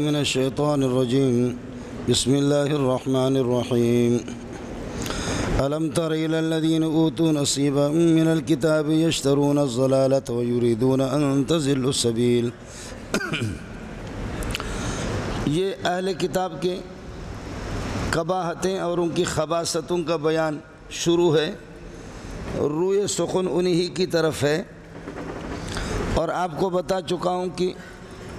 من الشيطان الرجيم بسم الله الرحمن الرحيم ألم تر إلى الذين أوتوا نصيبا من الكتاب يشترون الضلالة ويريدون أن تضلوا السبيل یہ اہل کتاب کے قباحتیں اور ان کی خباثتوں کا بیان شروع ہے۔ روئے سخن انہی کی طرف ہے، اور آپ کو بتا چکا ہوں کہ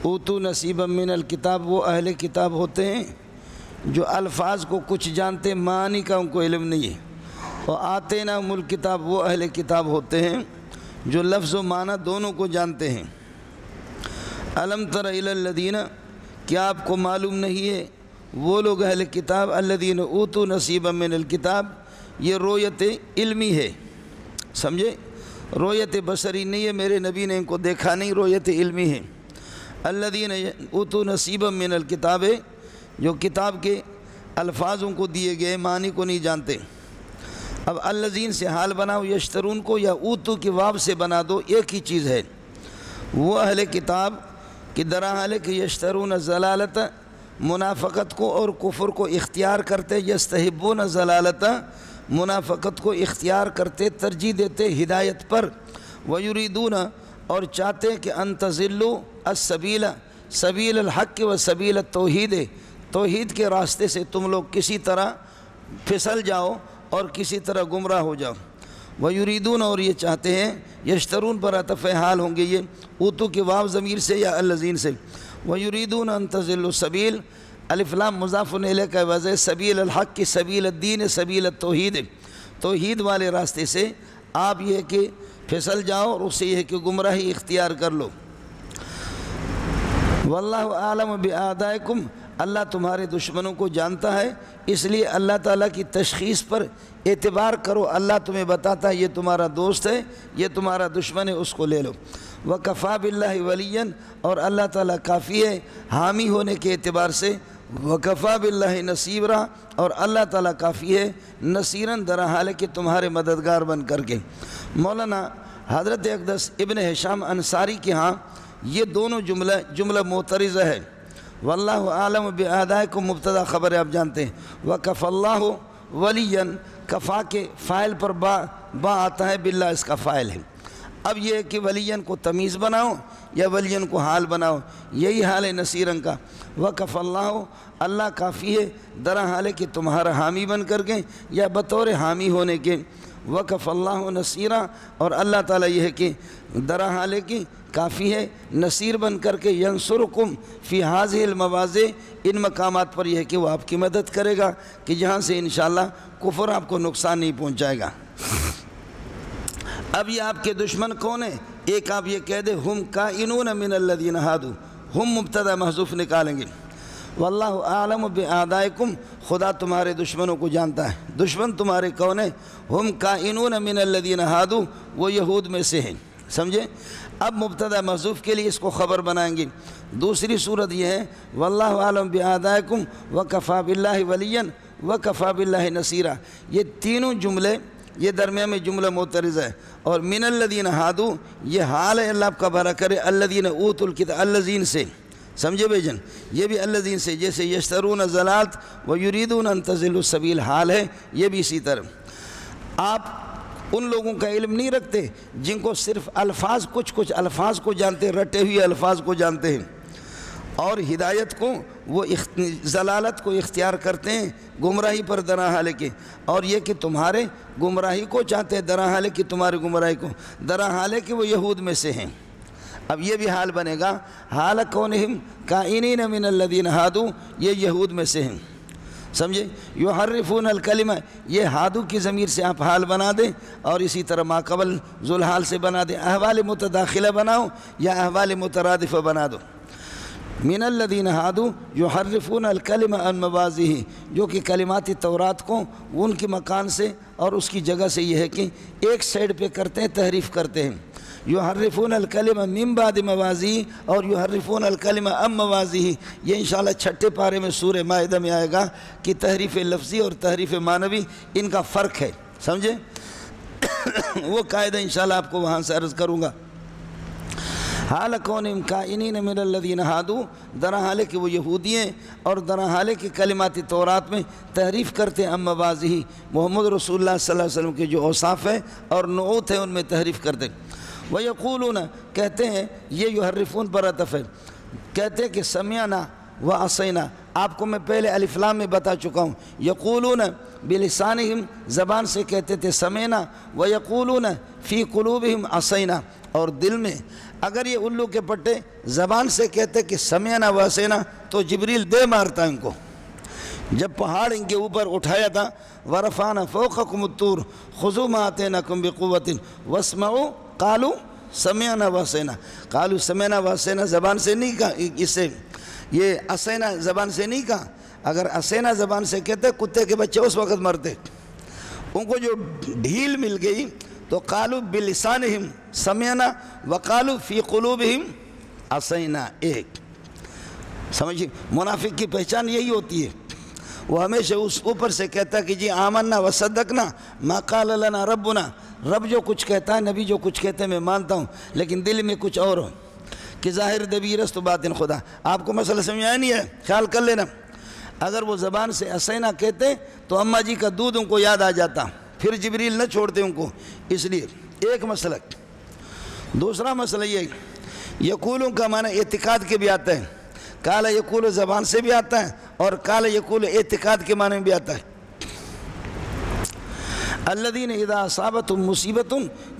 اوتو نصیبا من الکتاب وہ اہل کتاب ہوتے ہیں جو الفاظ کو کچھ جانتے، معنی کا ان کو علم نہیں ہے، اور آتیناہم الکتاب وہ اہل کتاب ہوتے ہیں جو لفظ و معنی دونوں کو جانتے ہیں۔ الم تر الی الذین، کیا آپ کو معلوم نہیں ہے وہ لوگ اہل کتاب الذین اوتوا نصیبا من الکتاب، یہ رویت علمی ہے، سمجھے؟ رویت بصری نہیں ہے، میرے نبی نے ان کو دیکھا نہیں، رویت علمی ہے۔ الذین اوتوا نصیبا من الکتاب، جو کتاب کے الفاظوں کو دیے گئے معنی کو نہیں جانتے۔ اب الذین سے حال بناؤ، یشترون کو یا اوتو کی واو سے بنا دو، ایک ہی چیز ہے۔ وہ اہل کتاب کہ درحال کہ یشترون ضلالت، منافقت کو اور کفر کو اختیار کرتے، یستحبون ضلالت، منافقت کو اختیار کرتے، ترجیح دیتے ہدایت پر، ویریدون اور چاہتے کہ ان تضلوا السبیل، سبیل الحق و سبیل التوحید، توحید کے راستے سے تم لوگ کسی طرح پھسل جاؤ اور کسی طرح گمراہ ہو جاؤ۔ ویریدون اور یہ چاہتے ہیں، یشترون پر عطف حال ہوں گے یہ اوتو کی واو ضمیر سے یا الذین سے۔ ویریدون ان تضلوا السبیل، الف لام مضاف الیہ کا وضع، سبیل الحق کی سبیل الدین سبیل التوحید، توحید والے راستے سے آپ یہ کہ پھسل جاؤ اور اس سے یہ کہ گمراہی اختیار کر لو۔ واللہ اعلم باعدائکم، اللہ تمہارے دشمنوں کو جانتا ہے، اس لیے اللہ تعالیٰ کی تشخیص پر اعتبار کرو، اللہ تمہیں بتاتا ہے یہ تمہارا دوست ہے، یہ تمہارا دشمن ہے، اس کو لے لو۔ وَكَفَى بِاللَّهِ وَلِيًّا، اور اللہ تعالیٰ کافی ہے حامی ہونے کے اعتبار سے۔ وَكَفَى بِاللَّهِ نَصِيرًا، اور اللہ تعالیٰ کافی ہے نصیراً درحال کہ تمہارے مددگار بن کر کے۔ مولانا حضرت اقدس ابن ہشام انصاری کے ہاں یہ دونوں جملہ معترضہ ہے۔ واللہ عالم باعدائکم مبتدا خبر آپ جانتے ہیں، وکفى اللہ ولیًا، کفا کے فاعل پر با آتا ہے، باللہ اس کا فاعل ہے۔ اب یہ کہ ولیًا کو تمیز بناؤ یا ولیًا کو حال بناؤ، یہی حال ہے نصیراً کا۔ وکفى اللہ، اللہ کافی ہے درحال کہ تمہارا حامی بن کر کے یا بطور حامی ہونے کے۔ وکفى اللہ نصیرا، اور اللہ تعالیٰ یہ ہے کہ درحال کہ کافی ہے نصیر بن کر کے، ینصرکم فی ہذہ المواضع، ان مقامات پر یہ ہے کہ وہ آپ کی مدد کرے گا کہ جہاں سے انشاءاللہ کفر آپ کو نقصان نہیں پہنچائے گا۔ اب یہ آپ کے دشمن کون ہیں؟ ایک آپ یہ کہہ دیں ہم کائنون من الذین ہادوا، ہم مبتدا محذوف نکالیں گے۔ واللہ اعلم باعدائکم، خدا تمہارے دشمنوں کو جانتا ہے۔ دشمن تمہارے کون ہیں؟ ہم کائنون من الذین ہادوا، وہ یہود میں سے ہیں، سمجھے؟ اب مبتدا محذوف کے لیے اس کو خبر بنائیں گے۔ دوسری صورت یہ ہے واللہ اعلم باعدائکم وکفى باللہ ولیًا وکفى باللہ نصیرا، یہ تینوں جملے یہ درمیان میں جملہ معترض ہے، اور من الذین ہادوا یہ حال ہے، اللہ آپ کا بھلا کرے، الذین اوتوا الکتاب، الذین سے، سمجھے بھائی جن؟ یہ بھی الذین سے، جیسے یشترون الضلالۃ ویریدون ان تضلوا السبیل حال ہے، یہ بھی اسی طرح۔ آپ ان لوگوں کا علم نہیں رکھتے جن کو صرف الفاظ، کچھ الفاظ کو جانتے، رٹے ہوئے الفاظ کو جانتے ہیں، اور ہدایت کو وہ ضلالت کو اختیار کرتے ہیں گمراہی پر درحال کے، اور یہ کہ تمہارے گمراہی کو چاہتے ہیں درحال کہ تمہارے گمراہی کو، درحال کہ وہ یہود میں سے ہیں۔ اب یہ بھی حال بنے گا، حال کونہم کائنین من الذین ہادوا، یہ یہود میں سے ہیں، سمجھے؟ یحرفون الکلمہ، یہ ہادو کی ضمیر سے آپ حال بنا دیں، اور اسی طرح ما قبل ذوالحال سے بنا دیں، احوال متداخلہ بناؤ یا احوال مترادفہ بنا دو۔ من الذین ہادوا یحرفون الکلمہ عن مواضعہ، جو کہ کلمات تورات کو ان کے مکان سے اور اس کی جگہ سے یہ ہے کہ ایک سائڈ پہ کرتے ہیں، تحریف کرتے ہیں۔ یحرفون الکلمہ من بعد مواضعہ اور یحرفون الکلمہ عن مواضعہ، یہ انشاءاللہ چھٹے پارے میں سورہ مائدہ میں آئے گا کہ تحریف لفظی اور تحریف معنوی ان کا فرق ہے، سمجھے؟ وہ قاعدہ انشاءاللہ آپ کو وہاں سے عرض کروں گا۔ حال کونہم کائنین من الذین ہادو، درحال کہ وہ یہودی ہیں اور درحال کہ کلمات تورات میں تحریف کرتے ہیں اما واضحی محمد رسول اللہ صلی اللہ علیہ وسلم کے جو اوصاف ہیں اور نعوت ہیں ان میں تحریف کرتے ہیں۔ وَيَقُولُونَ کہتے ہیں، یہ یحرفون پر عطف ہے، کہتے ہیں کہ سمعنا وعصینا، آپ کو میں پہلے الف لام میں بتا چکا ہوں۔ یقولون بلسانہم، زبان سے کہتے تھے سمعنا، ویقولون فی قلوبہم عصینا، اور دل میں اگر یہ الو کے پٹے زبان سے کہتے کہ سمعنا وعصینا تو جبریل دے مارتا ان کو۔ جب پہاڑ ان کے اوپر اٹھایا تھا ورفعنا فوقکم الطور خذوا ما آتیناکم بقوۃ واسمعوا قالوا سمعنا وعصینا، قالوا سمعنا وعصینا زبان سے نہیں کہا، اس سے یہ عصینا زبان سے نہیں کہا۔ اگر عصینا زبان سے کہتے کتے کے بچے اس وقت مرتے، ان کو جو ڈھیل مل گئی تو قالوا بلسانہم سمعنا وقالوا فی قلوبہم عصینا۔ ایک سمجھئے، منافق کی پہچان یہی ہوتی ہے، وہ ہمیشہ اس اوپر سے کہتا ہے کہ جی آمنا وصدقنا ما قال لنا ربنا، رب جو کچھ کہتا ہے نبی جو کچھ کہتے ہیں میں مانتا ہوں، لیکن دل میں کچھ اور ہو کہ ظاہر دبیرست و باطن خدا۔ آپ کو مسئلہ سمجھ آیا نہیں ہے؟ خیال کر لینا، اگر وہ زبان سے عصینا کہتے تو اماں جی کا دودھ ان کو یاد آ جاتا، پھر جبریل نہ چھوڑتے ان کو، اس لیے ایک مسئلہ۔ دوسرا مسئلہ یہ یقولوں کا معنی اعتقاد کے بھی آتا ہے، قال یقول زبان سے بھی آتا ہے اور قال یقول اعتقاد کے معنی میں بھی آتا ہے۔ الذین اذا اصابتہم مصیبت،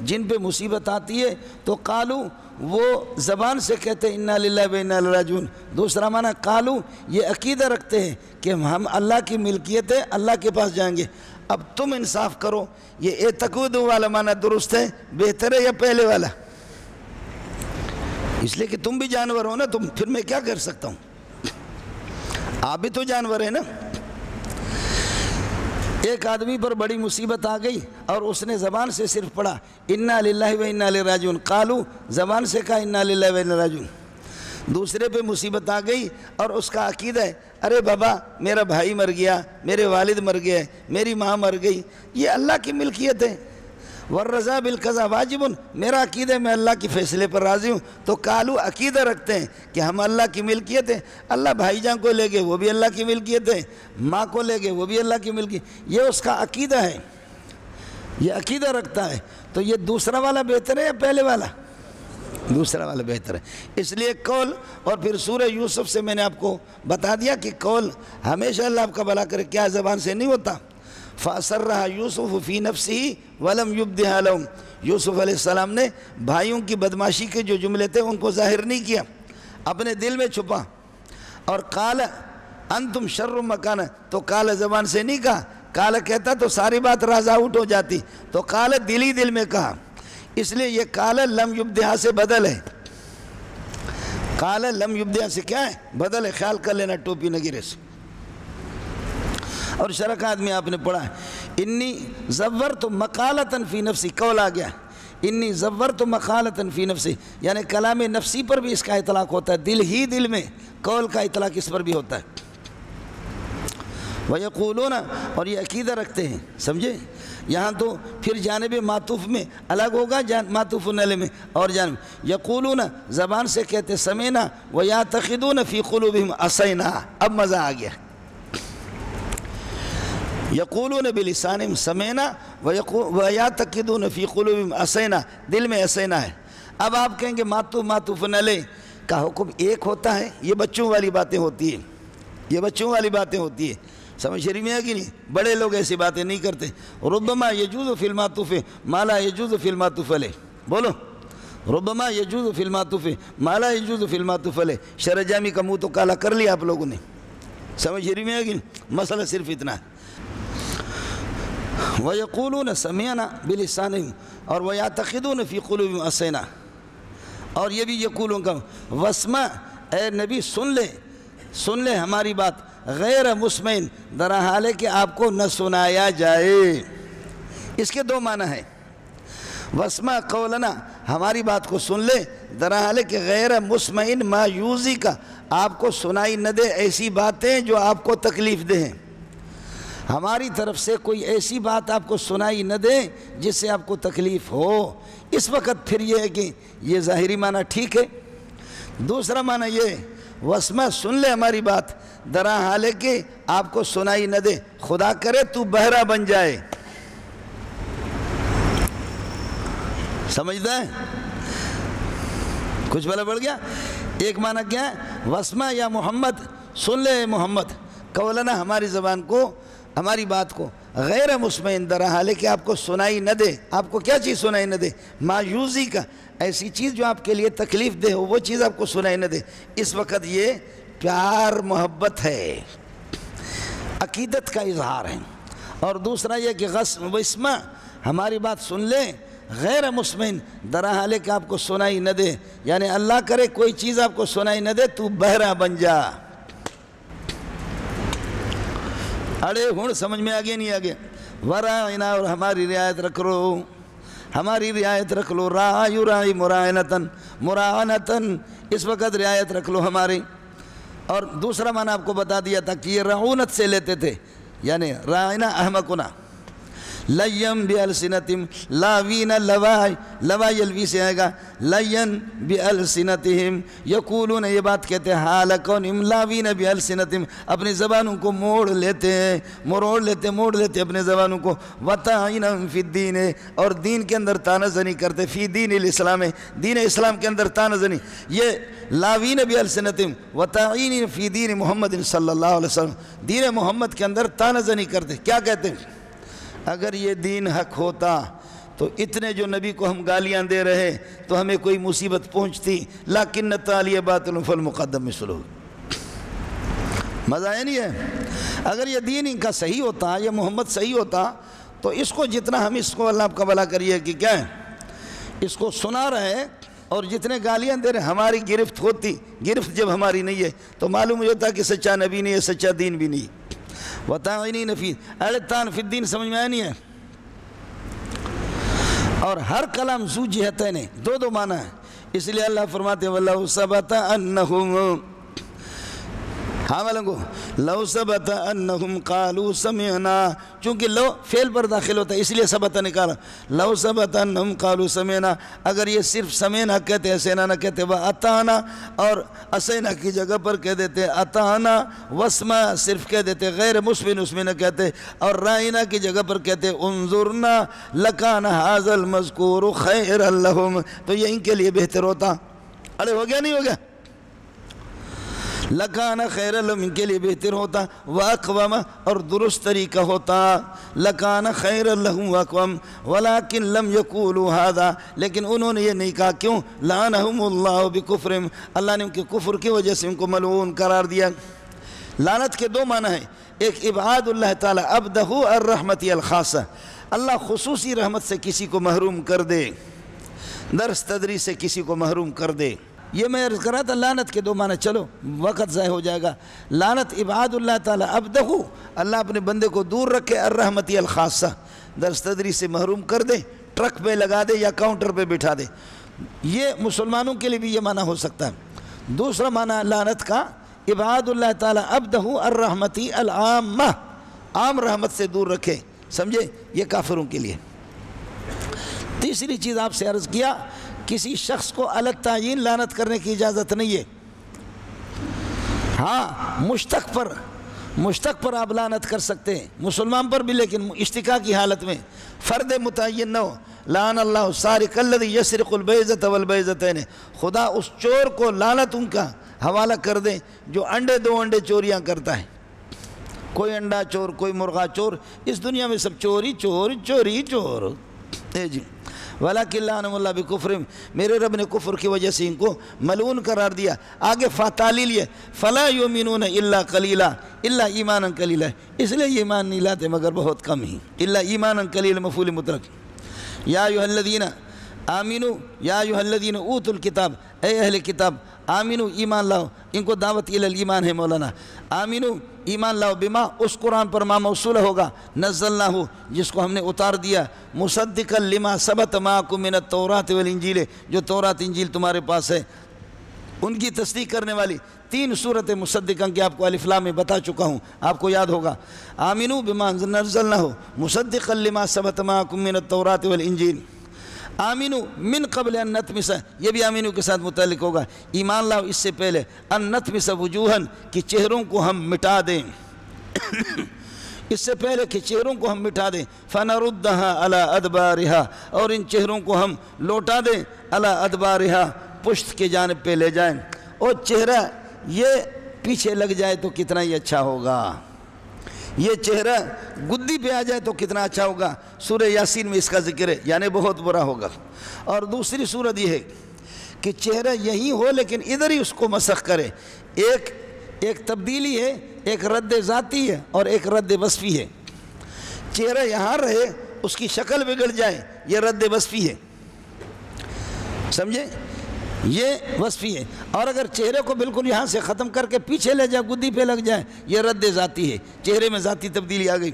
جن پہ مصیبت آتی ہے تو قالوا، وہ زبان سے کہتے ہیں انا للہ و انا الیہ راجعون۔ دوسرا معنی قالوا، یہ عقیدہ رکھتے ہیں کہ ہم اللہ کی ملکیت ہے، اللہ کے پاس جائیں گے۔ اب تم انصاف کرو، یہ اعتقاد والا معنی درست ہے بہتر ہے یا پہلے والا؟ اس لیے کہ تم بھی جانور ہو نا، تم پھر میں کیا کر سکتا ہوں، آپ بھی تو جانور ہیں نا۔ ایک آدمی پر بڑی مصیبت آ گئی اور اس نے زبان سے صرف پڑھا انا للہ و انا الیہ راجعون، قالوا زبان سے کہا انا للہ و انا راجعون۔ دوسرے پہ مصیبت آ گئی اور اس کا عقیدہ ہے ارے بابا میرا بھائی مر گیا، میرے والد مر گئے، میری ماں مر گئی، یہ اللہ کی ملکیت ہے، والرضا بالقضاء واجب، میرا عقیدہ میں اللہ کے فیصلے پر راضی ہوں۔ تو قالوا عقیدہ رکھتے ہیں کہ ہم اللہ کی ملکیت ہے، اللہ بھائی جان کو لے گئے وہ بھی اللہ کی ملکیت ہے، ماں کو لے گئے وہ بھی اللہ کی ملکیت، یہ اس کا عقیدہ ہے، یہ عقیدہ رکھتا ہے۔ تو یہ دوسرا والا بہتر ہے یا پہلے والا؟ دوسرا والا بہتر ہے۔ اس لیے قول، اور پھر سورہ یوسف سے میں نے آپ کو بتا دیا کہ قول ہمیشہ اللہ آپ کا بھلا کرے، کیا زبان سے نہیں ہوتا۔ فَأَسَرَّهَا يُوسُفُ فِي نَفْسِهِ وَلَمْ يُبْدِهَا لَهُمْ، یوسف علیہ السلام نے بھائیوں کی بدماشی کے جو جملے تھے ان کو ظاہر نہیں کیا، اپنے دل میں چھپا۔ اور قال انتم شر مکان، تو قال زبان سے نہیں کہا، قال کہتا تو ساری بات راز آؤٹ ہو جاتی، تو قال دل ہی دل میں کہا، اس لیے یہ قال لم یبدہا سے بدل ہے، قال لم یبدہا سے کیا ہے؟ بدل ہے، خیال کر لینا ٹوپی نگیرے سے۔ اور شرک آدمی آپ نے پڑھا ہے انی زورت مقالتاً فی نفسی، قول آ گیا انی زورت مقالتاً فی نفسی، یعنی کلام نفسی پر بھی اس کا اطلاق ہوتا ہے، دل ہی دل میں، قول کا اطلاق اس پر بھی ہوتا ہے۔ وَيَقُولُونَ، اور یہ عقیدہ رکھتے ہیں، سمجھے؟ یہاں تو پھر جانب معطوف میں الگ ہوگا، معطوف علیہ میں، اور جانب یقولون زبان سے کہتے سمینا وَيَعْتَقِدُونَ فِي قُلُوبِهِمْ عَصَيْنَا، اب مزہ آ گیا۔ یقولون بلسانہم سمینا وَيَعْتَقِدُونَ فِي قُلُوبِهِمْ عَصَيْنَا، دل میں عصینا ہے۔ اب آپ کہیں گے معطوف علیہ کا حکم ایک ہوتا ہے، یہ بچوں والی باتیں ہوتی ہیں، یہ بچوں والی باتیں ہوتی ہیں، سمجھ شریف میں ہے کہ نہیں؟ بڑے لوگ ایسی باتیں نہیں کرتے۔ ربما یجوز فی المعطوف ما لا یجوز فی المعطوف علیہ، بولو ربما یجوز فی المعطوف ما لا یجوز فی المعطوف علیہ۔ شرح جامی کا منہ تو کالا کر لیا آپ لوگوں نے، سمجھ شریف میں ہے کہ نہیں؟ مسئلہ صرف اتنا ہے۔ وَيَقُولُونَ سَمِعْنَا بِلِسَانِهِمْ، اور وَيَعْتَقِدُونَ فِي قُلُوبِهِمْ عَصَيْنَا، اور یہ بھی یقولوں کا وَاسْمَعْ، اے نبی سن لے ہماری بات، غیر مسمعٍ، در حال ہے کہ آپ کو نہ سنایا جائے۔ اس کے دو معنی ہیں، وَاسْمَعْ قَوْلَنَا، ہماری بات کو سن لے، در حال ہے کہ غیر مسمعٍ ما یوزی کا، آپ کو سنائی نہ دے ایسی باتیں جو آپ کو تکلیف دیں، ہماری طرف سے کوئی ایسی بات آپ کو سنائی نہ دے جس سے آپ کو تکلیف ہو۔ اس وقت پھر یہ ہے کہ یہ ظاہری معنی ٹھیک ہے، دوسرا معنی یہ واسمع سن لے ہماری بات درا حالے کہ آپ کو سنائی نہ دے، خدا کرے تو بہرا بن جائے. سمجھتا ہے؟ کچھ بلا بڑھ گیا. ایک معنی کیا ہے؟ واسمع یا محمد سن لے محمد قولنا ہماری زبان کو، ہماری بات کو، غیر مسمعن درا حالے کہ آپ کو سنائی نہ دے. آپ کو کیا چیز سنائی نہ دے؟ مایوزی کا، ایسی چیز جو آپ کے لیے تکلیف دے ہو، وہ چیز آپ کو سنائی نہ دے. اس وقت یہ پیار محبت ہے، عقیدت کا اظہار ہے. اور دوسرا یہ کہ واسمع ہماری بات سن لے غیر مسمعن درا حالے کہ آپ کو سنائی نہ دے، یعنی اللہ کرے کوئی چیز آپ کو سنائی نہ دے تو بہرا بن جا. اڑے ہن سمجھ میں آگے نہیں آگے. ورائنا اور ہماری رعایت رکھ لو، ہماری رعایت رکھ لو. رائی مراعنتاً، مراعنتاً اس وقت رعایت رکھ لو ہماری. اور دوسرا معنی آپ کو بتا دیا تھا کہ یہ رعونت سے لیتے تھے، یعنی رائنا احمقنا. لیم بالسنتہم لاوین لوائی، لوائی الوی سے آئے گا. لین بالسنتہم یقولون، یہ بات کہتے ہیں حال کونہم لاوین بالسنتہم، اپنی زبانوں کو موڑ لیتے ہیں، موڑ لیتے اپنے زبانوں کو. وطاعنا فی الدین، اور دین کے اندر تانہ زنی کرتے. فی دین الاسلام، دین اسلام کے اندر تانہ زنی. یہ لاوین بالسنتہم وطاعین فی دین محمد صلی اللہ علیہ وسلم، دین محمد کے اندر تانہ زنی کرتے. کیا کہتے ہیں؟ اگر یہ دین حق ہوتا تو اتنے جو نبی کو ہم گالیاں دے رہے تو ہمیں کوئی مصیبت پہنچتی. لیکن تعالی باطل فالمقدم مثلہ. مزہ ہے نہیں ہے؟ اگر یہ دین ان کا صحیح ہوتا، یہ محمد صحیح ہوتا، تو اس کو جتنا ہم اس کو اللہ آپ کا بھلا کریے کہ کیا ہے اس کو سنا رہے اور جتنے گالیاں دے رہے ہماری گرفت ہوتی. گرفت جب ہماری نہیں ہے تو معلوم ہو جاتا کہ سچا نبی نہیں ہے، سچا دین بھی نہیں. وَتَعِنِينَ فِي اَلِتَّان فِي الدِّين سمجھ میں آیا نہیں ہے؟ اور ہر کلام ذو جہتین ہے، دو معنی ہے. اس لیے اللہ فرماتے ہیں وَلَوْ ثَبَتَ أَنَّهُمْ، ہاں ملنگو لو ثبت انہم قالوا سمعنا، چونکہ لو فعل پر داخل ہوتا ہے اس لیے ثبت نکالا. لو ثبت انہم قالوا سمعنا، اگر یہ صرف سمعنا کہتے اسینا نہ کہتے وَأَطَعْنَا، اور اسینا کی جگہ پر کہہ دیتے اطعنا، واسمع صرف کہہ دیتے غیر مسمن اس میں نہ کہتے، اور رائنا کی جگہ پر کہتے انظرنا لکان هذا المذکور خیر لہم، تو یہ ان کے لیے بہتر ہوتا. ارے ہو گیا نہیں ہو گیا؟ لکان خیر لہم ان کے لیے بہتر ہوتا. واقوم اور درست طریقہ ہوتا. لکان خیر لہم واقوم ولکن لم یقولوا هذا، لیکن انہوں نے یہ نہیں کہا. کیوں؟ لعنہم اللہ بکفرہم، اللہ نے ان کے کفر کی وجہ سے ان کو ملعون قرار دیا. لعنت کے دو معنی ہیں. ایک ابعاد اللہ تعالی عبدہ الرحمت الخاصہ، اللہ خصوصی رحمت سے کسی کو محروم کر دے، درس تدریس سے کسی کو محروم کر دے. یہ میں عرض کر رہا تھا لعنت کے دو معنی. چلو وقت ضائع ہو جائے گا. لعنت ابعاد اللہ تعالی عبدہ، اللہ اپنے بندے کو دور رکھے، الرحمت الخاصہ درس تدریس سے محروم کر دے، ٹرک پہ لگا دے یا کاؤنٹر پہ بٹھا دے. یہ مسلمانوں کے لیے بھی یہ معنی ہو سکتا ہے. دوسرا معنی لعنت کا ابعاد اللہ تعالی عبدہ الرحمت العامہ، عام رحمت سے دور رکھے، سمجھے؟ یہ کافروں کے لیے. تیسری چیز آپ سے عرض کیا، کسی شخص کو الگ تعین لعنت کرنے کی اجازت نہیں ہے. ہاں مشتق پر آپ لعنت کر سکتے ہیں، مسلمان پر بھی، لیکن اشتقاق کی حالت میں فرد متعین نہ ہو. لعن اللہ سارق الذی یسرق البیضۃ والبیضتین، خدا اس چور کو لعنت ان کا حوالہ کر دے جو دو انڈے چوریاں کرتا ہے. کوئی انڈا چور، کوئی مرغا چور، اس دنیا میں سب چوری چور چوری چور. جی وَلَكِنْ لَعَنَهُمُ اللَّهُ بِكُفْرِهِمْ، میرے رب نے کفر کی وجہ سے ان کو ملعون قرار دیا. آگے تعلیل یہ فَلَا يُؤْمِنُونَ إِلَّا قَلِيلًا إِلَّا إِيمَانًا قَلِيلًا، اس لیے یہ ایمان نہیں لاتے مگر بہت کم ہی. إِلَّا إِيمَانًا قَلِيلًا مفعول مطلق. یا ایھا الذین آمنوا، یا ایھا الذین اوتوا الکتاب، اے اہل کتاب، آمنو ایمان لاؤ. ان کو دعوت الی الایمان ہے مولانا. آمنو ایمان لاؤ بما، اس قرآن پر ما موصول ہوگا، نزلناہ جس کو ہم نے اتار دیا، مصدقا لما ثبت معکم من التوراۃ والانجیل، جو تورات انجیل تمہارے پاس ہے ان کی تصدیق کرنے والی. 3 صورت مصدقاً کہ آپ کو الف لام میں بتا چکا ہوں، آپ کو یاد ہوگا. آمنو بما نزلناہ مصدقا لما ثبت معکم من التوراۃ والانجیل. آمینو من قبل ان نطمس، یہ بھی آمینو کے ساتھ متعلق ہوگا، ایمان لاؤ اس سے پہلے، ان نطمس وجوہن کہ چہروں کو ہم مٹا دیں، اس سے پہلے کہ چہروں کو ہم مٹا دیں، فَنَرُدَّهَا عَلَىٰ أَدْبَارِهَا، اور ان چہروں کو ہم لوٹا دیں، عَلَىٰ أَدْبَارِهَا پشت کے جانب پہ لے جائیں، اور چہرہ یہ پیچھے لگ جائے تو کتنا ہی اچھا ہوگا، یہ چہرہ گدی پہ آ جائے تو کتنا اچھا ہوگا۔ سورہ یاسین میں اس کا ذکر ہے، یعنی بہت برا ہوگا۔ اور دوسری صورت یہ ہے کہ چہرہ یہی ہو لیکن ادھر ہی اس کو مسخ کرے، ایک تبدیلی ہے، ایک رد ذاتی ہے اور ایک رد وصفی ہے۔ چہرہ یہاں رہے، اس کی شکل بگڑ جائے، یہ رد وصفی ہے، سمجھے، یہ وصفی ہے۔ اور اگر چہرے کو بالکل یہاں سے ختم کر کے پیچھے لے جائے، گدی پہ لگ جائے، یہ رد ذاتی ہے، چہرے میں ذاتی تبدیلی آ گئی۔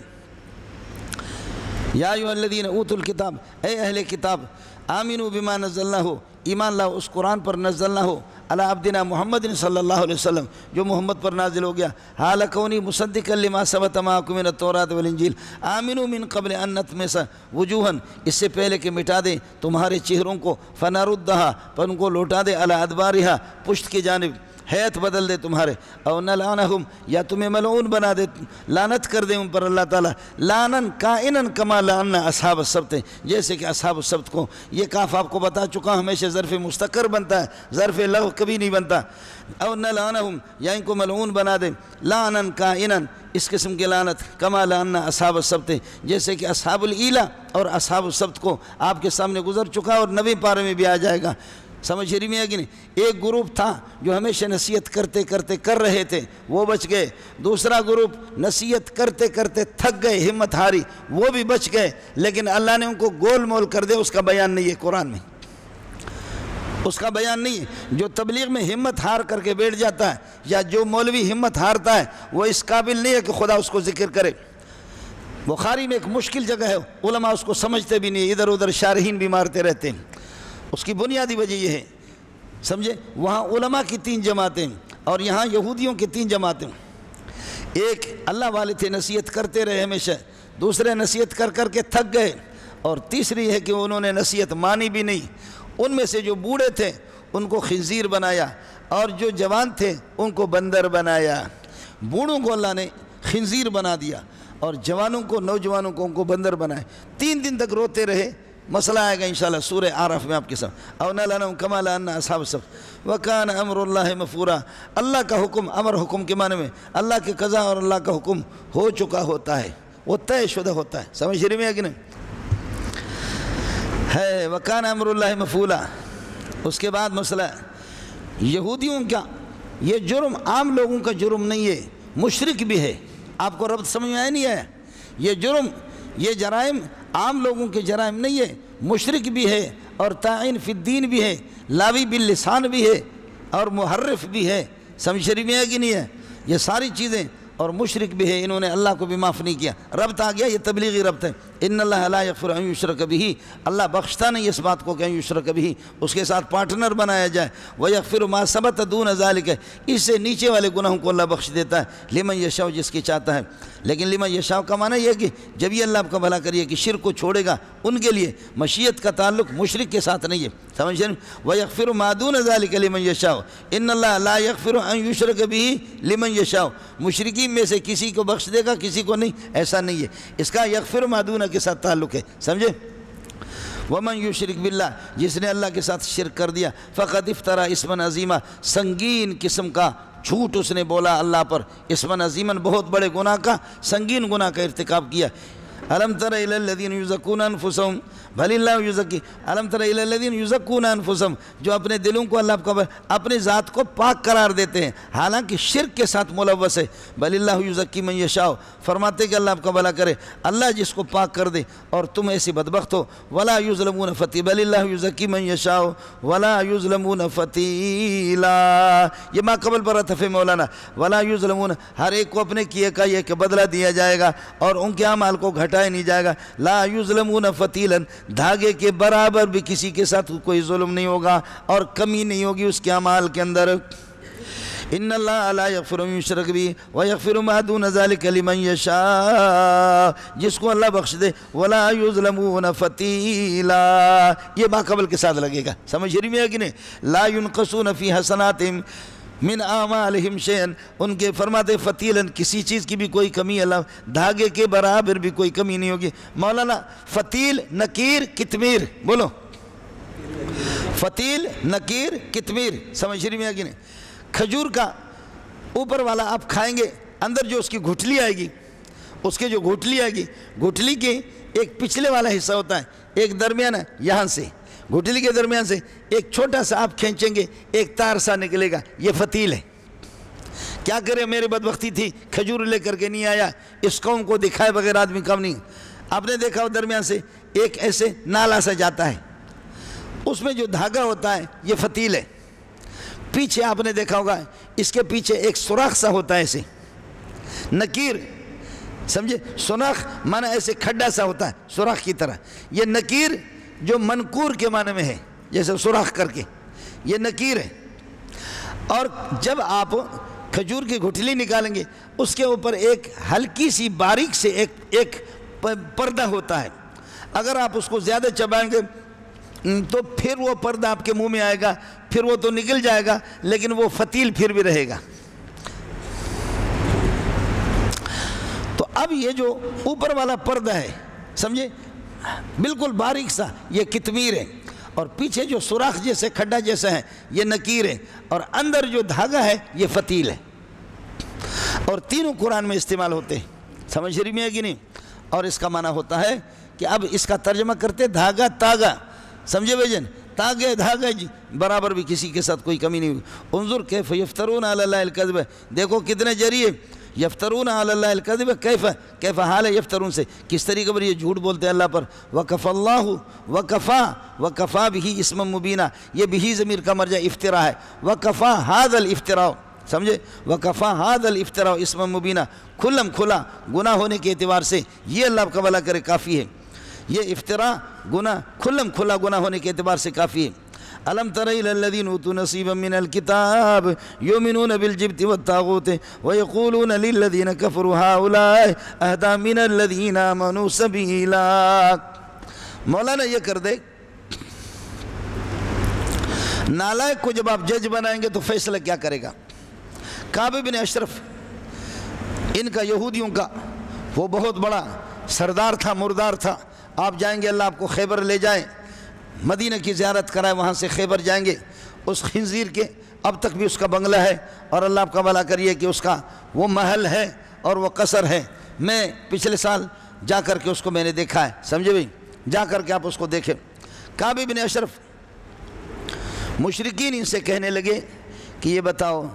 یا ایھا الذین اوتوا الکتاب، اے اہل کتاب، آمنوا بما نزلنا ہو، ایمان لاؤ اس قرآن پر نزلنا ہو، علی عبدنا محمد صلی اللہ علیہ وسلم، جو محمد پر نازل ہو گیا، حال کونی مصدقا لما سبق معکم من التوراۃ والانجیل، آمنوا من قبل ان نطمس وجوہن، اس سے پہلے کہ مٹا دیں تمہارے چہروں کو، فنردھا، پر ان کو لوٹا دے، علی ادبارہا، پشت کی جانب، حیت بدل دے تمہارے، او نلعنہم، یا تمہیں ملعون بنا دے، لعنت کر دے ان پر اللہ تعالیٰ، لعنن کائنن کما لعنا اصحاب السبت، جیسے کہ اصحاب السبت کو، یہ کاف آپ کو بتا چکا، ہمیشہ ظرف مستقر بنتا ہے، ظرف لغو کبھی نہیں بنتا، او نلعنہم، یا ان کو ملعون بنا دے، لعنن کائنن، اس قسم کی لعنت، کما لعنا اصحاب السبت، جیسے کہ اصحاب الایلہ اور اصحاب السبت کو آپ کے سامنے گزر چکا اور 90 پارے میں بھی آ جائے گا۔ سمجھ رہی میں ہے کہ نہیں؟ ایک گروپ تھا جو ہمیشہ نصیحت کرتے کرتے کر رہے تھے، وہ بچ گئے، دوسرا گروپ نصیحت کرتے کرتے تھک گئے، ہمت ہاری، وہ بھی بچ گئے، لیکن اللہ نے ان کو گول مول کر دے، اس کا بیان نہیں ہے قرآن میں، اس کا بیان نہیں ہے۔ جو تبلیغ میں ہمت ہار کر کے بیٹھ جاتا ہے، یا جو مولوی ہمت ہارتا ہے، وہ اس قابل نہیں ہے کہ خدا اس کو ذکر کرے۔ بخاری میں ایک مشکل جگہ ہے، علماء اس کو سمجھتے بھی نہیں، ادھر ادھر شارحین بھی مارتے رہتے ہیں۔ اس کی بنیادی وجہ یہ ہے، سمجھے، وہاں علماء کی 3 جماعتیں اور یہاں یہودیوں کی 3 جماعتیں، ایک اللہ والے تھے، نصیحت کرتے رہے ہمیشہ، دوسرے نصیحت کر کر کے تھک گئے، اور تیسری ہے کہ انہوں نے نصیحت مانی بھی نہیں۔ ان میں سے جو بوڑھے تھے ان کو خنزیر بنایا، اور جو جوان تھے ان کو بندر بنایا۔ بوڑھوں کو اللہ نے خنزیر بنا دیا اور جوانوں کو، نوجوانوں کو ان کو بندر بنائے۔ 3 دن تک روتے رہے، مسئلہ آئے گا انشاءاللہ سورہ اعراف میں آپ کے ساتھ۔ او نلعنہم کما لعنا اصحاب السبت وکان امر اللہ مفعولا، اللہ کا حکم، امر حکم کے معنی میں اللہ کے قضا اور اللہ کا حکم ہو چکا ہوتا ہے، وہ طے شدہ ہوتا ہے، سمجھ رہی میں ہے کہ نہیں ہے؟ وکان امر اللہ مفعولا۔ اس کے بعد مسئلہ یہودیوں کا، یہ جرم عام لوگوں کا جرم نہیں ہے، مشرک بھی ہے۔ آپ کو ربط سمجھ میں آیا نہیں ہے؟ یہ جرم، یہ جرائم عام لوگوں کے جرائم نہیں ہے، مشرک بھی ہے اور طاعن فی الدین بھی ہے، لاوی باللسان بھی ہے اور محرف بھی ہے، سمجھ رہی میں ہے کہ نہیں ہے؟ یہ ساری چیزیں، اور مشرک بھی ہے، انہوں نے اللہ کو بھی معاف نہیں کیا۔ ربط آ گیا، یہ تبلیغی ربط ہے۔ ان اللہ لا یغفر ان یشرک بہ، اللہ بخشتا نہیں اس بات کو کہ ان یشرک بہ، اس کے ساتھ پارٹنر بنایا جائے۔ ویغفر ما ثبت دون ذلک، اس سے نیچے والے گناہوں کو اللہ بخش دیتا ہے، لمن یشاء، جس کی چاہتا ہے۔ لیکن لمن یشاء کا معنی یہ ہے کہ جب یہ اللہ آپ کا بھلا کریے کہ شرک کو چھوڑے گا، ان کے لیے مشیت کا تعلق مشرک کے ساتھ نہیں ہے، سمجھ رہے ہیں؟ ویغفر ما دون ذلک لمن یشاء، ان اللہ لا یغفر ان یشرک بہ لمن یشاء، مشرکین میں سے کسی کو بخش دے گا، کسی کو نہیں، ایسا نہیں ہے، اس کا یغفر ما دون کے ساتھ تعلق ہے، سمجھے؟ ومن یشرک باللہ، جس نے اللہ کے ساتھ شرک کر دیا، فقد افترى اسما عظیما، سنگین قسم کا جھوٹ اس نے بولا اللہ پر، اسما عظیما، بہت بڑے گناہ کا، سنگین گناہ کا ارتکاب کیا۔ الم تر الی الذین یزکون انفسهم بل اللہ یزکی، الم تر الی الذین یزکون انفسهم، جو اپنے دلوں کو اللہ کا اپنے ذات کو پاک قرار دیتے ہیں، حالانکہ شرک کے ساتھ ملوث ہے۔ بل اللہ یزکی من یشاء، فرماتے کہ اللہ آپ کا بھلا کرے، اللہ جس کو پاک کر دے، اور تم ایسی بدبخت ہو۔ ولا یظلمون فتیلا، بل اللہ یزکی من یشاء ولا یظلمون فتیلا، یہ ما قبل پر عطف مولانا، ولا یظلمون، ہر ایک کو اپنے کیے کا یہ کہ بدلہ دیا جائے گا اور ان کے اعمال کو گھٹائے نہیں جائے گا۔ لا یظلمون فتیلا، دھاگے کے برابر بھی کسی کے ساتھ کوئی ظلم نہیں ہوگا اور کمی نہیں ہوگی اس کے اعمال کے اندر۔ ان اللہ لا یغفر ان یشرک بہ ویغفر ما دون ذلک لمن یشاء، جس کو اللہ بخش دے، ولا یظلمون فتیلا، یہ ماقبل کے ساتھ لگے گا، سمجھ رہی ہے کہ نہیں؟ لا ینقصون فی حسناتہم من اعمالہم شیئا، ان کے فرماتے فتیلاً، کسی چیز کی بھی کوئی کمی، اللہ دھاگے کے برابر بھی کوئی کمی نہیں ہوگی۔ مولانا فتیل، نکیر، کتمیر، بولو، فتیل، نکیر، کتمیر، سمجھ رہی ہے کہ نہیں؟ کھجور کا اوپر والا آپ کھائیں گے، اندر جو اس کی گھٹلی آئے گی، اس کے جو گھٹلی آئے گی، گھٹلی کے ایک پچھلے والا حصہ ہوتا ہے، ایک درمیان ہے، یہاں سے گھٹلی کے درمیان سے ایک چھوٹا سا آپ کھینچیں گے، ایک تار سا نکلے گا، یہ فتیل ہے۔ کیا کرے، میری بدبختی تھی، کھجور لے کر کے نہیں آیا، اس قوم کو دکھائے بغیر آدمی کم نہیں۔ آپ نے دیکھا ہو درمیان سے ایک ایسے نالا سا جاتا ہے، اس میں جو دھاگا ہوتا ہے یہ فتیل ہے۔ پیچھے آپ نے دیکھا ہوگا اس کے پیچھے ایک سوراخ سا ہوتا ہے، ایسے نکیر، سمجھے؟ سوراخ معنی ایسے کھڈا سا ہوتا ہے سوراخ کی طرح، یہ نکیر جو منکور کے معنی میں ہے، جیسے سوراخ کر کے، یہ نکیر ہے۔ اور جب آپ کھجور کی گھٹلی نکالیں گے، اس کے اوپر ایک ہلکی سی باریک سے ایک پردہ ہوتا ہے، اگر آپ اس کو زیادہ چبائیں گے تو پھر وہ پردہ آپ کے منہ میں آئے گا، پھر وہ تو نکل جائے گا، لیکن وہ فتیل پھر بھی رہے گا۔ تو اب یہ جو اوپر والا پردہ ہے، سمجھے، بالکل باریک سا، یہ کتمیر ہے، اور پیچھے جو سوراخ جیسے کھڈا جیسا ہے یہ نکیر ہے، اور اندر جو دھاگا ہے یہ فتیل ہے، اور تینوں قرآن میں استعمال ہوتے ہیں، سمجھ رہی ہے کہ نہیں؟ اور اس کا معنی ہوتا ہے کہ اب اس کا ترجمہ کرتے دھاگا تاگا، سمجھے بھائی جن، تاگے دھاگا جی برابر بھی کسی کے ساتھ کوئی کمی نہیں ہوئی۔ انظر کیف یفترون علی اللہ الکذب، دیکھو کتنے جریے، یفترون علی اللہ الکذب، کیف حال ہے یفترون سے، کس طریقے پر یہ جھوٹ بولتے ہیں اللہ پر۔ وکفى اللہ وکفا بہ اسما مبینا، یہ بہی ضمیر کا مرجع افتراء ہے، وکفا ھذا الافتراء، سمجھے، وکفا ھذا الافتراء اسما مبینا، کھلم کھلا گناہ ہونے کے اعتبار سے یہ اللہ کا بھلا کرے کافی ہے، یہ افتراء گناہ کھلم کھلا گناہ ہونے کے اعتبار سے کافی ہے۔ الم تر الی الذین اوتوا نصیبا من الکتاب یؤمنون بالجبت والطاغوت ویقولون للذین کفروا هؤلاء اہدی من الذین آمنوا سبیلا۔ مولانا یہ کر دے، نالائق کو جب آپ جج بنائیں گے تو فیصلہ کیا کرے گا؟ کعب بن اشرف، ان کا یہودیوں کا وہ بہت بڑا سردار تھا، مردار تھا۔ آپ جائیں گے، اللہ آپ کو خیبر لے جائیں، مدینہ کی زیارت کرائے، وہاں سے خیبر جائیں گے، اس خنزیر کے اب تک بھی اس کا بنگلہ ہے، اور اللہ آپ کا بھلا کریے کہ اس کا وہ محل ہے اور وہ قصر ہے۔ میں پچھلے سال جا کر کے اس کو میں نے دیکھا ہے، سمجھے بھائی، جا کر کے آپ اس کو دیکھیں۔ کعب بن اشرف، مشرکین ان سے کہنے لگے کہ یہ بتاؤ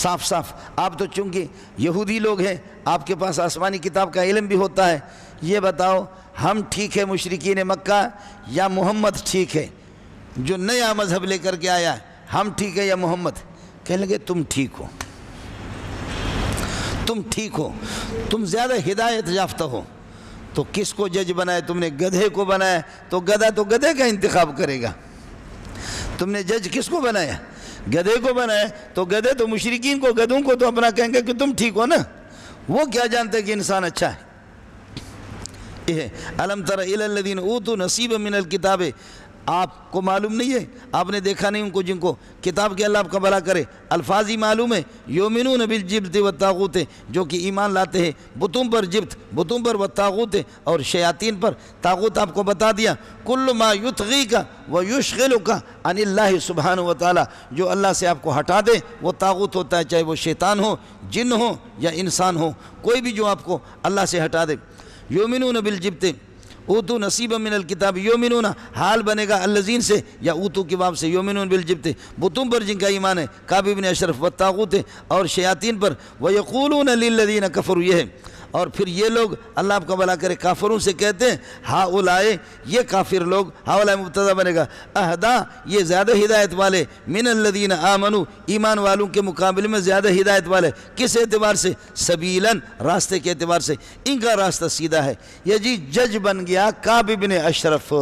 صاف صاف، آپ تو چونکہ یہودی لوگ ہیں، آپ کے پاس آسمانی کتاب کا علم بھی ہوتا ہے، یہ بتاؤ ہم ٹھیک ہے مشرکین مکہ، یا محمد ٹھیک ہے جو نیا مذہب لے کر کے آیا ہے؟ ہم ٹھیک ہے یا محمد؟ کہنے لگے تم ٹھیک ہو، تم ٹھیک ہو، تم زیادہ ہدایت یافتہ ہو، تو کس کو جج بنائے تم نے؟ گدھے کو بنایا، تو گدھا تو گدھے کا انتخاب کرے گا۔ تم نے جج کس کو بنایا؟ گدھے کو بنایا، تو گدھے تو مشرکین کو، گدھوں کو تو اپنا کہیں گے کہ تم ٹھیک ہو نا، وہ کیا جانتے کہ انسان اچھا ہے۔ الم تر الی الذین اوتوا نصیبا من الکتاب، آپ کو معلوم نہیں ہے، آپ نے دیکھا نہیں ان کو جن کو کتاب کے اللہ آپ کا بھلا کرے، الفاظ ہی معلوم ہے، یؤمنون بالجبت والطاغوت، جو کہ ایمان لاتے ہیں بتوں پر، جبت بتوں پر، والطاغوت اور شیاطین پر۔ طاغوت آپ کو بتا دیا، کل ما یطغیک ویشغلک عن اللہ سبحانہ وتعالی، جو اللہ سے آپ کو ہٹا دے وہ طاغوت ہوتا ہے، چاہے وہ شیطان ہو، جن ہو یا انسان ہو، کوئی بھی جو آپ کو اللہ سے ہٹا دے۔ یؤمنون بالجبت اوتو نصیبا من الکتاب، یؤمنون حال بنے گا الذین سے یا اوتو کی باب سے، یؤمنون بالجبت بتوں پر جن کا ایمان ہے، کعب بن اشرف، والطاغوت اور شیاطین پر، ویقولون للذین کفروا، یہ ہے، اور پھر یہ لوگ اللہ آپ کا بھلا کرے کافروں سے کہتے ہیں، ہاؤلائے، یہ کافر لوگ، ہاؤلائے مبتدا بنے گا، اہدا، یہ زیادہ ہدایت والے، من الذین آمنوا، ایمان والوں کے مقابلے میں زیادہ ہدایت والے، کس اعتبار سے؟ سبیلاً، راستے کے اعتبار سے، ان کا راستہ سیدھا ہے۔ یہ جی جج بن گیا کعب بن اشرف،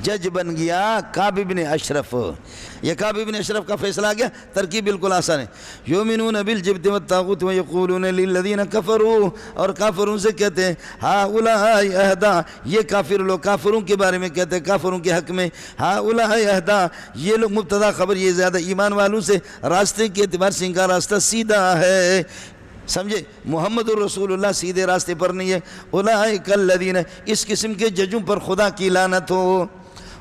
جج بن گیا کعب بن اشرف۔ یہ کعب بن اشرف کا فیصلہ آ گیا، ترکیب بالکل آسان ہے۔ یؤمنون بالجبت والطاغوت ویقولون للذین کفروا، اور کافروں سے کہتے ہیں ہؤلاء اہدیٰ، یہ کافر لوگ کافروں کے بارے میں کہتے ہیں، کافروں کے حق میں ہؤلاء اہدیٰ، یہ لوگ مبتدا خبر، یہ زیادہ ایمان والوں سے راستے کے اعتبار سے ان کا راستہ سیدھا ہے۔ سمجھے، محمد الرسول اللہ سیدھے راستے پر نہیں ہے۔ اولئک الذین، اس قسم کے ججوں پر خدا کی لعنت ہو۔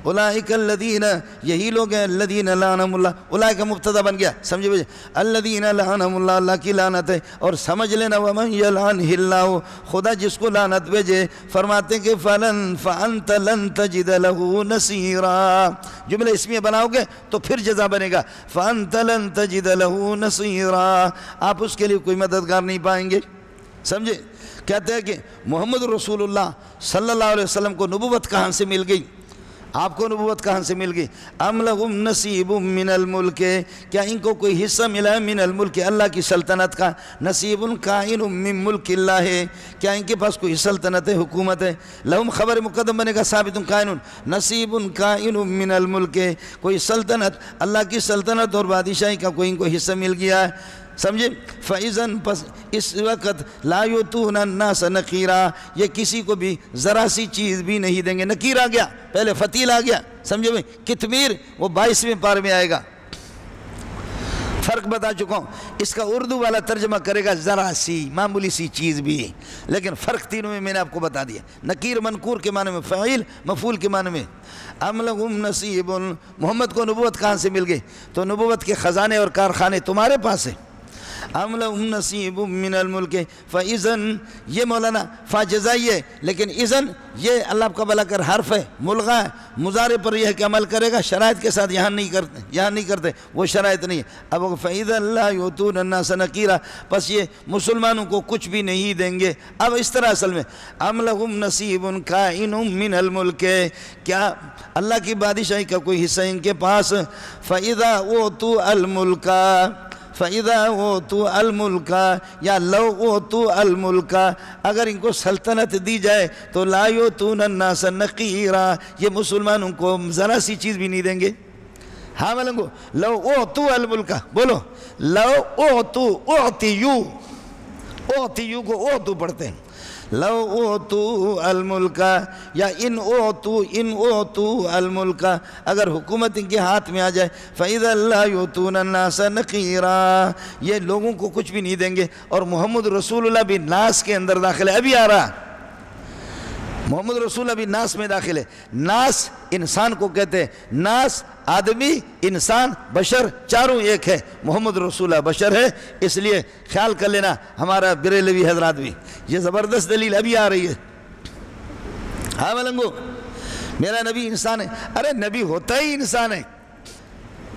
اولئک الذین، یہی لوگ ہیں الذین لعنہم اللہ، اولئک مبتدا بن گیا، سمجھے بھائی، الذین لعنہم اللہ، اللہ کی لعنت ہے۔ اور سمجھ لینا ومن یلعنہ اللہ، خدا جس کو لعنت بھیجے، فرماتے ہیں کہ فانت لن تجد له نصیرا، جملہ اسمیہ بناؤ گے تو پھر جزا بنے گا، فانت لن تجد له نصیرا، آپ اس کے لیے کوئی مددگار نہیں پائیں گے۔ سمجھے، کہتے ہیں کہ محمد رسول اللہ صلی اللہ علیہ وسلم کو نبوت کہاں سے مل گئی؟ آپ کو نبوت کہاں سے مل گئی؟ ام لہم نصیب من الملک، کیا ان کو کوئی حصہ ملا ہے من الملک، اللہ کی سلطنت کا؟ نصیب کائن من ملک اللہ ہے، کیا ان کے پاس کوئی سلطنت ہے، حکومت ہے؟ لہم خبر مقدم بنے گا ثابت قائن، نصیب کائن من الملک، کوئی سلطنت، اللہ کی سلطنت اور بادشاہی کا کوئی ان کو حصہ مل گیا ہے۔ سمجھے، فَإِذَن، پس اس وقت لا یؤتون الناس نقیرا، یہ کسی کو بھی ذرا سی چیز بھی نہیں دیں گے۔ نقیر آ گیا، پہلے فتیل آ گیا، سمجھے بھئی، کتمیر وہ 22ویں پارے میں آئے گا۔ فرق بتا چکا ہوں، اس کا اردو والا ترجمہ کرے گا ذرا سی، معمولی سی چیز بھی، لیکن فرق تینوں میں نے آپ کو بتا دیا۔ نقیر منکور کے معنی میں، فعیل مفعول کے معنی میں۔ ام لہم نصیب، محمد کو نبوت کہاں سے مل گئی؟ تو نبوت کے خزانے اور کارخانے تمہارے پاس ہیں۔ ام لہم نصیب من الملک، فاذن، یہ مولانا فاجزائی ہے، لیکن اذن یہ اللہ کا بلا کر حرف ہے، ملغا ہے، مضارع پر یہ ہے کہ عمل کرے گا، شرائط کے ساتھ یہاں نہیں کرتے، وہ شرائط نہیں ہے۔ اب فاذا لا یؤتون الناس نقیرا، پس یہ مسلمانوں کو کچھ بھی نہیں دیں گے۔ اب اس طرح اصل میں ام لہم نصیب کائن من الملک، کیا اللہ کی بادشاہی کا کوئی حصہ ان کے پاس؟ فاذا اوتوا الملک، فَإِذَا أُوتُوا الْمُلْكَ، یا لَوْ أُوتُوا الْمُلْكَ، اگر ان کو سلطنت دی جائے تو لَا يُؤْتُونَ النَّاسَ نَقِيرًا، یہ مسلمانوں کو ذرا سی چیز بھی نہیں دیں گے۔ ہاں ملنگو، لَوْ أُوتُوا الْمُلْكَ، بولو، لَوْ أُوتُوا، اُعْتِيُو، اُعْتِيُو کو اُعْتُو پڑھتے ہیں، لَوْ أُوتُوا الْمُلْكَ، یا ان اوتو الملک، اگر حکومت ان کے ہاتھ میں آ جائے، فَإِذَا لَا يُؤْتُونَ النَّاسَ نَقِيرًا، یہ لوگوں کو کچھ بھی نہیں دیں گے۔ اور محمد رسول اللہ بھی ناس کے اندر داخل ہے، ابھی آ رہا، محمد رسول اللہ بھی ناس میں داخل ہے۔ ناس انسان کو کہتے ہیں، ناس آدمی، انسان، بشر، چاروں ایک ہے۔ محمد رسول اللہ بشر ہے، اس لیے خیال کر لینا ہمارا بریلوی حضرات بھی، یہ زبردست دلیل ابھی آ رہی ہے۔ ہاں ملنگو، میرا نبی انسان ہے، ارے نبی ہوتا ہی انسان ہے۔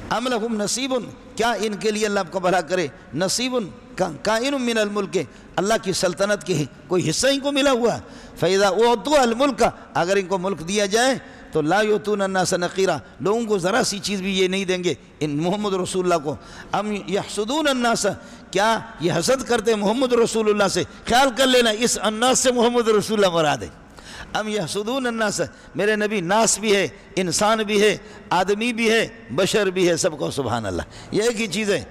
ام لہم نصیب، کیا ان کے لیے اللہ آپ کو بھلا کرے، نصیب کائن من الملک، اللہ کی سلطنت کے کوئی حصہ ان کو ملا ہوا۔ فَإِذَا أُوتُوا الْمُلْكَ، اگر ان کو ملک دیا جائے تو لا یؤتون الناس نقیرا، لوگوں کو ذرا سی چیز بھی یہ نہیں دیں گے ان محمد رسول اللہ کو۔ ام یحسدون الناس، کیا یہ حسد کرتے محمد رسول اللہ سے؟ خیال کر لینا، اس الناس سے محمد رسول اللہ مراد ہے۔ ام یحسدون الناس، میرے نبی ناس بھی ہے، انسان بھی ہے، آدمی بھی ہے، بشر بھی ہے، سب کو سبحان اللہ، یہ ایک ہی چیز ہے۔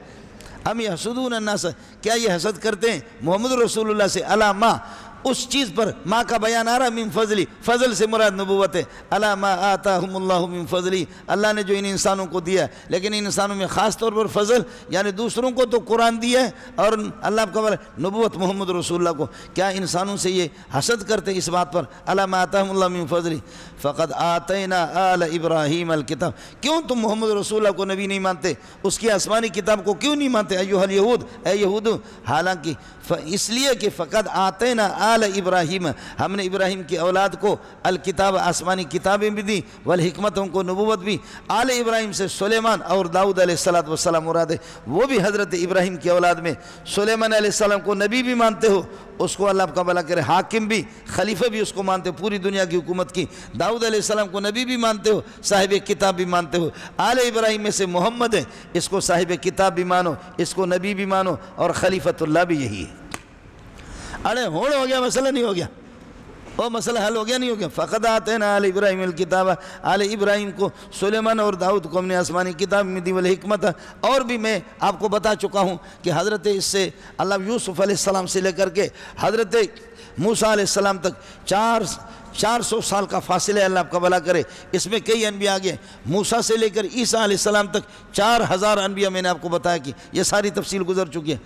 ام یحسدون الناس، کیا یہ حسد کرتے ہیں محمد رسول اللہ سے؟ علی ما، اس چیز پر، ماں کا بیان آ رہا من فضلی، فضل سے مراد نبوت ہے۔ علی ما آتاہم اللہ من فضلی، اللہ نے جو ان انسانوں کو دیا، لیکن ان انسانوں میں خاص طور پر فضل، یعنی دوسروں کو تو قرآن دیا ہے، اور اللہ کا نبوت محمد رسول اللہ کو، کیا انسانوں سے یہ حسد کرتے اس بات پر؟ علی ما آتاہم اللہ من فضلی، فقد آتینا آل ابراہیم الکتاب، کیوں تم محمد رسول اللہ کو نبی نہیں مانتے؟ اس کی آسمانی کتاب کو کیوں نہیں مانتے؟ ایھا الیہود، اے یہود، حالانکہ اس لیے کہ فقد آتینا آل ابراہیم، ہم نے ابراہیم کی اولاد کو الکتاب، آسمانی کتابیں بھی دی، والحکمت، ان کو نبوت بھی۔ آل ابراہیم سے سلیمان اور داؤد علیہ السلام مراد ہے، وہ بھی حضرت ابراہیم کی اولاد میں۔ سلیمان علیہ السلام کو نبی بھی مانتے ہو، اس کو اللہ کا بھلا کرے حاکم بھی، خلیفہ بھی اس کو مانتے ہو، پوری دنیا کی حکومت کی۔ داؤد علیہ السلام کو نبی بھی مانتے ہو، صاحب کتاب بھی مانتے ہو۔ آل ابراہیم میں سے محمد ہے، اس کو صاحب کتاب بھی مانو، اس کو نبی بھی مانو، اور خلیفۃ اللہ بھی یہی ہے۔ ارے ہوڑ ہو گیا، مسئلہ نہیں ہو گیا، اور مسئلہ حل ہو گیا نہیں ہو گیا؟ فقد آتینا آل ابراہیم الکتاب، آل ابراہیم کو سلیمان اور داؤد کو ہم نے آسمانی کتاب میں دی والحکمت۔ اور بھی میں آپ کو بتا چکا ہوں کہ حضرت اس سے اللہ یوسف علیہ السلام سے لے کر کے حضرت موسیٰ علیہ السلام تک 400 سال کا فاصلہ ہے، اللہ آپ کا بھلا کرے۔ اس میں کئی انبیاء آگئے، موسیٰ سے لے کر عیسیٰ علیہ السلام تک 4000 انبیاء میں نے آپ کو بتایا کہ یہ ساری تفصیل گزر چکی ہے۔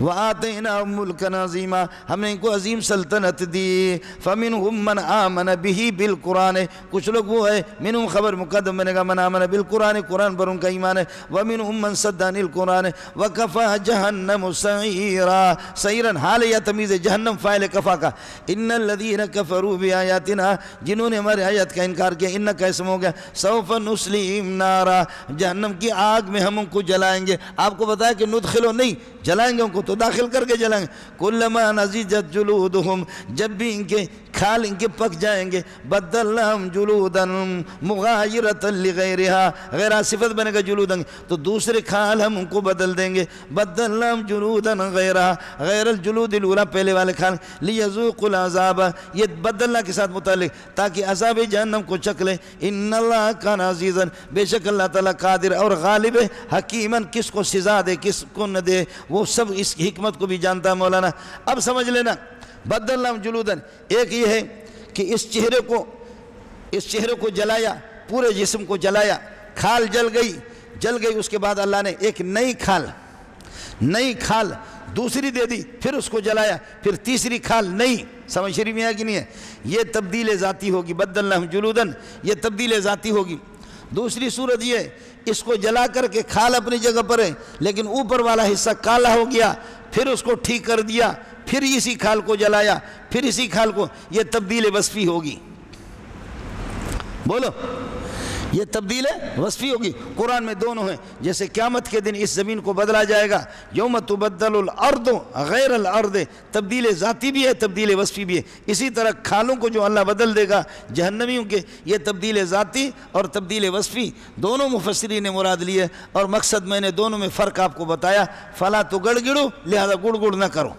وَآتَيْنَاهُم مُلْكًا عَظِيمًا، ہم نے ان کو عظیم سلطنت دی۔ فَمِنْهُم مَّنْ آمَنَ بِهِ بِالْقُرْآنِ، کچھ لوگ وہ ہے منہم خبر مقدم بنے گا، من آمن بالقرآن، قرآن پر ان کا ایمان ہے۔ وَمِنْهُم مَّن صَدَّ عَنِ الْقُرْآنِ وَكَفَىٰ جَهَنَّمُ سَعِيرًا، سعیرًا حال یا تمیز جہنم فاعل کفا کا۔ ان الذین کفروا بآیاتنا، جنہوں نے ہمارے آیات کا انکار کیا، ان کا اسم ہو گیا سوف نصلیہم نارا، جہنم کی آگ میں ہم ان کو جلائیں گے۔ آپ کو بتایا کہ ندخلو نہیں، جلائیں گے ان کو تو داخل کر کے جلائیں گے۔ کلما نضجت جلودہم، جب بھی ان کے کھال ان کے پک جائیں گے، بدلناہم جلودا مغایرۃ لغیرہا، غیر صفت بنے گا جلودا، تو دوسرے کھال ہم ان کو بدل دیں گے۔ بدلناہم جلودا غیرہا، غیر الجلود الاولی، پہلے والے کھال، لیذوقوا العذاب، یہ بدلنا کے ساتھ متعلق تاکہ عذاب جہنم کو چکھ لیں۔ ان اللہ کان عزیزا، بے شک اللہ تعالیٰ قادر اور غالب ہے، حکیماً، کس کو سزا دے کس کو نہ دے وہ سب اس حکمت کو بھی جانتا ہے مولانا۔ اب سمجھ لینا، بدلناہم جلودا، ایک یہ ہے کہ اس چہرے کو جلایا، پورے جسم کو جلایا، کھال جل گئی، اس کے بعد اللہ نے ایک نئی کھال دوسری دے دی، پھر اس کو جلایا، پھر تیسری کھال نئی، سمجھ شریف میں ہے کہ نہیں ہے؟ یہ تبدیل ذاتی ہوگی، بدلناہم جلودا، یہ تبدیل ذاتی ہوگی۔ دوسری صورت یہ، اس کو جلا کر کے کھال اپنی جگہ پر ہے لیکن اوپر والا حصہ کالا ہو گیا، پھر اس کو ٹھیک کر دیا، پھر اسی کھال کو جلایا، پھر اسی کھال کو، یہ تبدیل وصفی ہوگی۔ بولو، یہ تبدیل وصفی ہوگی۔ قرآن میں دونوں ہیں، جیسے قیامت کے دن اس زمین کو بدلا جائے گا، یوم تبدل الارض غیر الارض، تبدیل ذاتی بھی ہے، تبدیل وصفی بھی ہے۔ اسی طرح کھالوں کو جو اللہ بدل دے گا جہنمیوں کے، یہ تبدیل ذاتی اور تبدیل وصفی دونوں مفسرین نے مراد لیے، اور مقصد میں نے دونوں میں فرق آپ کو بتایا۔ فلا تو گڑ گڑو، لہذا گڑ گڑ نہ کرو۔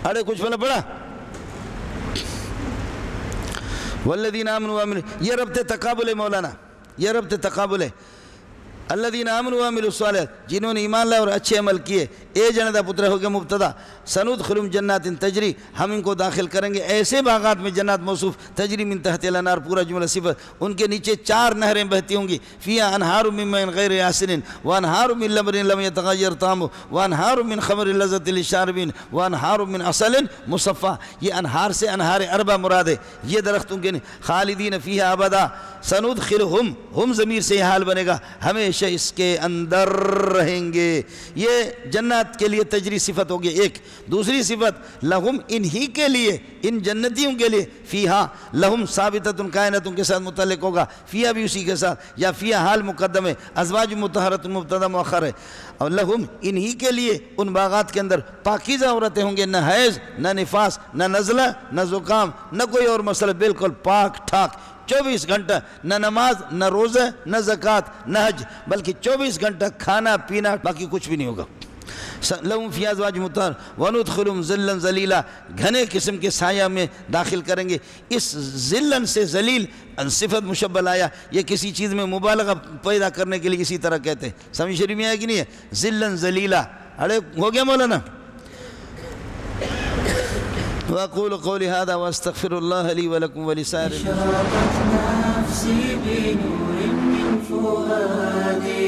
اڑے کچھ بلا پڑا، والذین آمنوا وعملوا، یہ ربط تقابل ہے مولانا، یہ ربط تقابل ہے۔ الذین آمنوا وعملوا الصالحات، جنہوں نے ایمان لائے اور اچھے عمل کیے، اے جنتا پتر ہو گیا مبتدا، سندخلہم جنات تجری، ہم ان کو داخل کریں گے ایسے باغات میں، جنات موصوف، تجری من تحت الانہار، پورا جملہ صفت، ان کے نیچے 4 نہریں بہتی ہوں گی، فیہا انہار من ماء غیر آسن وانہار من لبن لم یتغیر طعمہ وانہار من خمر لذۃ للشاربین وانہار من عسل مصفی، یہ انہار سے انہار اربع مراد ہے، یہ درختوں کے خالدین فیہا ابدا، سندخلہم، ہم ضمیر سے یہ حال بنے گا، ہمیشہ اس کے اندر رہیں گے۔ یہ جنات کے لیے تجری صفت ہوگی ایک۔ دوسری صفت لہم، انہی کے لیے، ان جنتیوں کے لیے، فیہا لہم ثابتۃ کائنتوں کے ساتھ متعلق ہوگا، فیہا بھی اسی کے ساتھ، یا فیہا حال مقدم ہے، ازواج مطہرۃ مبتدا مؤخر ہے، اور لہم، انہی کے لیے ان باغات کے اندر پاکیزہ عورتیں ہوں گے، نہ حیض نہ نفاس نہ نزلہ نہ زکام نہ کوئی اور مسئلہ، بالکل پاک ٹھاک، 24 گھنٹہ، نہ نماز نہ روزہ نہ زکوٰۃ نہ حج، بلکہ 24 گھنٹہ کھانا پینا، باقی کچھ بھی نہیں ہوگا۔ لہم فیہا ازواج مطہرۃ وندخلہم ذلا ذلیلا، گھنے قسم کے سایہ میں داخل کریں گے۔ اس ذلن سے ذلیل صفت مشبہ لایا، یہ کسی چیز میں مبالغہ پیدا کرنے کے لیے اسی طرح کہتے ہیں، سمجھ شریف میں ہے کہ نہیں ہے؟ ذلا ذلیلا، اڑے ہو گیا مولانا؟ وأقول قولي هذا وأستغفر الله لي ولكم ولسائر اشرقت نفسي بنور من فؤادي